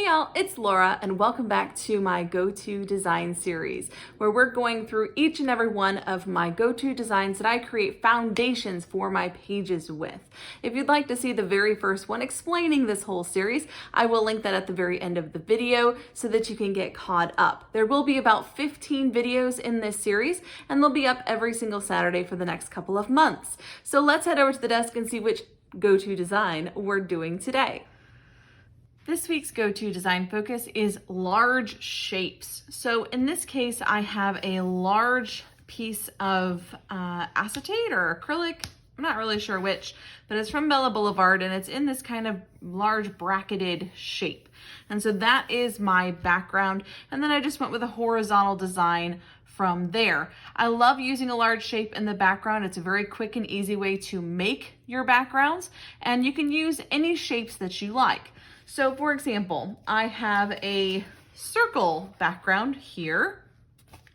y'all, it's Laura and welcome back to my go-to design series where we're going through each and every one of my go-to designs that I create foundations for my pages with. If you'd like to see the very first one explaining this whole series, I will link that at the very end of the video so that you can get caught up. There will be about 15 videos in this series and they'll be up every single Saturday for the next couple of months. So let's head over to the desk and see which go-to design we're doing today. This week's go-to design focus is large shapes. So in this case, I have a large piece of acetate or acrylic. I'm not really sure which, but it's from Bella Boulevard and it's in this kind of large bracketed shape. And so that is my background. And then I just went with a horizontal design from there. I love using a large shape in the background. It's a very quick and easy way to make your backgrounds, and you can use any shapes that you like. So for example, I have a circle background here,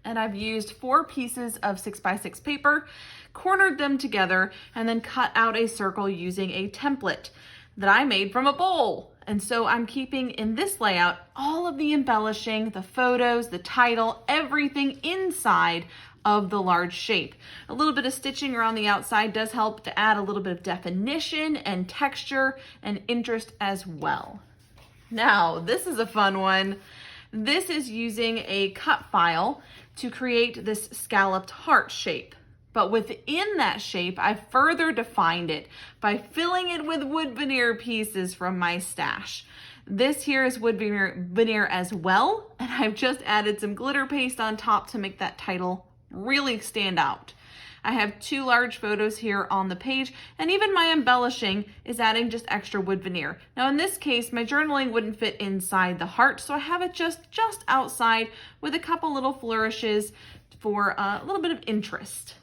and I've used 4 pieces of 6x6 paper, cornered them together, and then cut out a circle using a template that I made from a bowl. And so I'm keeping in this layout all of the embellishing, the photos, the title, everything inside of the large shape. A little bit of stitching around the outside does help to add a little bit of definition and texture and interest as well. Now, this is a fun one. This is using a cut file to create this scalloped heart shape. But within that shape, I further defined it by filling it with wood veneer pieces from my stash. This here is wood veneer as well, and I've just added some glitter paste on top to make that title really stand out. I have 2 large photos here on the page, and even my embellishing is adding just extra wood veneer. Now in this case, my journaling wouldn't fit inside the heart, so I have it just outside with a couple little flourishes for a little bit of interest.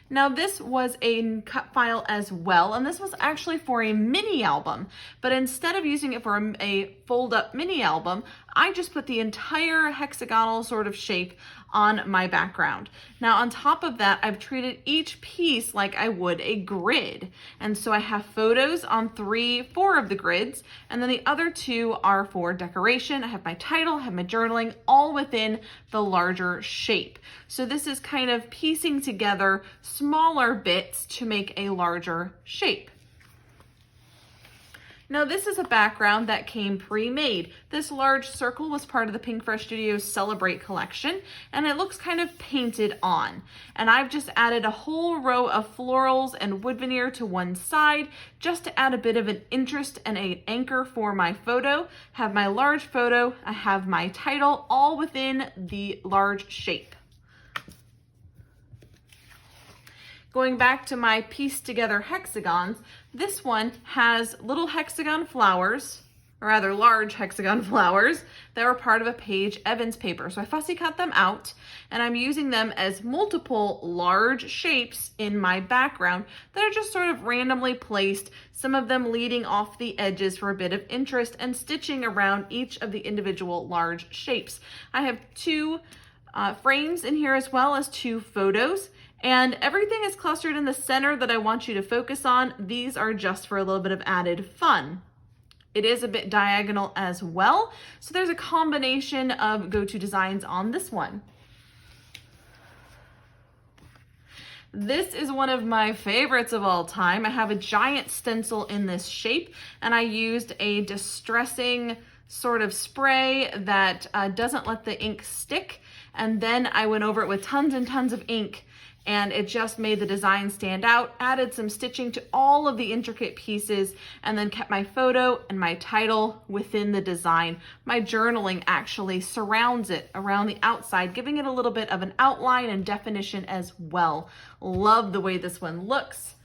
Now this was a cut file as well, and this was actually for a mini album, but instead of using it for a fold-up mini album, I just put the entire hexagonal sort of shape on my background. Now on top of that, I've treated each piece like I would a grid. And so I have photos on 4 of the grids, and then the other 2 are for decoration. I have my title, I have my journaling, all within the larger shape. So this is kind of piecing together smaller bits to make a larger shape. Now this is a background that came pre-made. This large circle was part of the Pink Fresh Studios Celebrate collection, and it looks kind of painted on. And I've just added a whole row of florals and wood veneer to one side just to add a bit of an interest and an anchor for my photo. Have my large photo, I have my title, all within the large shape. Going back to my pieced together hexagons, this one has little hexagon flowers, or rather large hexagon flowers, that were part of a Paige Evans paper. So I fussy cut them out, and I'm using them as multiple large shapes in my background that are just sort of randomly placed, some of them leading off the edges for a bit of interest, and stitching around each of the individual large shapes. I have 2 frames in here as well as 2 photos. And everything is clustered in the center that I want you to focus on. These are just for a little bit of added fun. It is a bit diagonal as well, so there's a combination of go-to designs on this one. This is one of my favorites of all time. I have a giant stencil in this shape, and I used a distressing sort of spray that doesn't let the ink stick, and then I went over it with tons and tons of ink, and it just made the design stand out, added some stitching to all of the intricate pieces, and then kept my photo and my title within the design. My journaling actually surrounds it around the outside, giving it a little bit of an outline and definition as well. Love the way this one looks.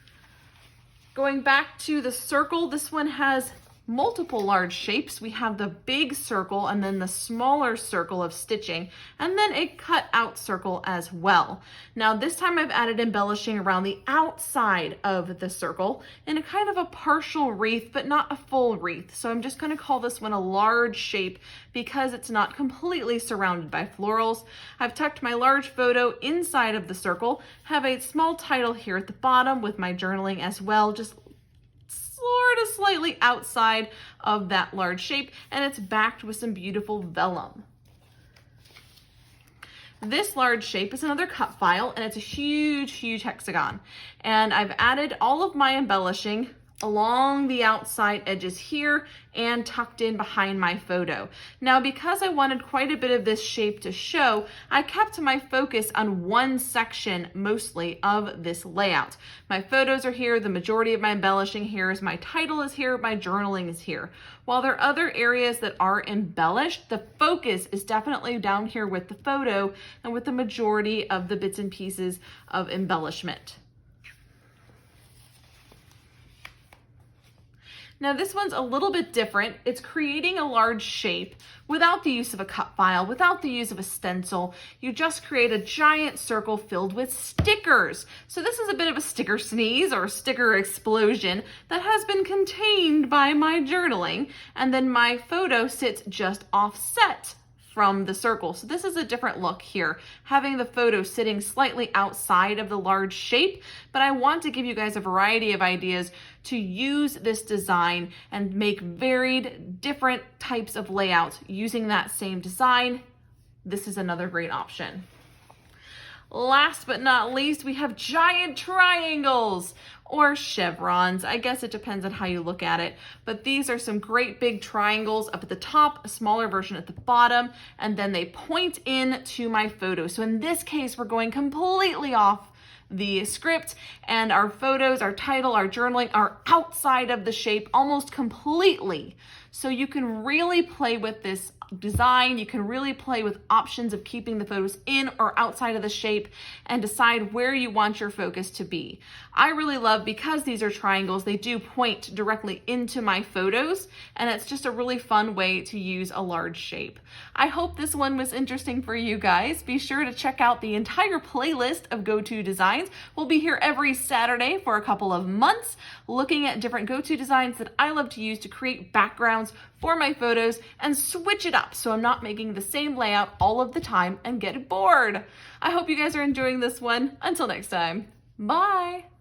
Going back to the circle, this one has multiple large shapes. We have the big circle and then the smaller circle of stitching, and then a cut out circle as well. Now this time I've added embellishing around the outside of the circle in a kind of a partial wreath, but not a full wreath. So I'm just going to call this one a large shape because it's not completely surrounded by florals. I've tucked my large photo inside of the circle, have a small title here at the bottom with my journaling as well, just sort of slightly outside of that large shape, and it's backed with some beautiful vellum. This large shape is another cut file, and it's a huge hexagon. And I've added all of my embellishing along the outside edges here and tucked in behind my photo. Now, because I wanted quite a bit of this shape to show, I kept my focus on one section mostly of this layout. My photos are here, the majority of my embellishing here is my title is here, my journaling is here. While there are other areas that are embellished, the focus is definitely down here with the photo and with the majority of the bits and pieces of embellishment. Now this one's a little bit different. It's creating a large shape without the use of a cut file, without the use of a stencil. You just create a giant circle filled with stickers. So this is a bit of a sticker sneeze or sticker explosion that has been contained by my journaling, and then my photo sits just offset from the circle. So this is a different look here, having the photo sitting slightly outside of the large shape, but I want to give you guys a variety of ideas to use this design and make varied different types of layouts using that same design. This is another great option. Last but not least, we have giant triangles or chevrons. I guess it depends on how you look at it, but these are some great big triangles up at the top, a smaller version at the bottom, and then they point in to my photo. So in this case, we're going completely off the script, and our photos, our title, our journaling are outside of the shape almost completely. So you can really play with this design. You can really play with options of keeping the photos in or outside of the shape and decide where you want your focus to be. I really love, because these are triangles, they do point directly into my photos, and it's just a really fun way to use a large shape. I hope this one was interesting for you guys. Be sure to check out the entire playlist of go-to designs. We'll be here every Saturday for a couple of months looking at different go-to designs that I love to use to create backgrounds for my photos and switch it up so I'm not making the same layout all of the time and get bored. I hope you guys are enjoying this one. Until next time, bye.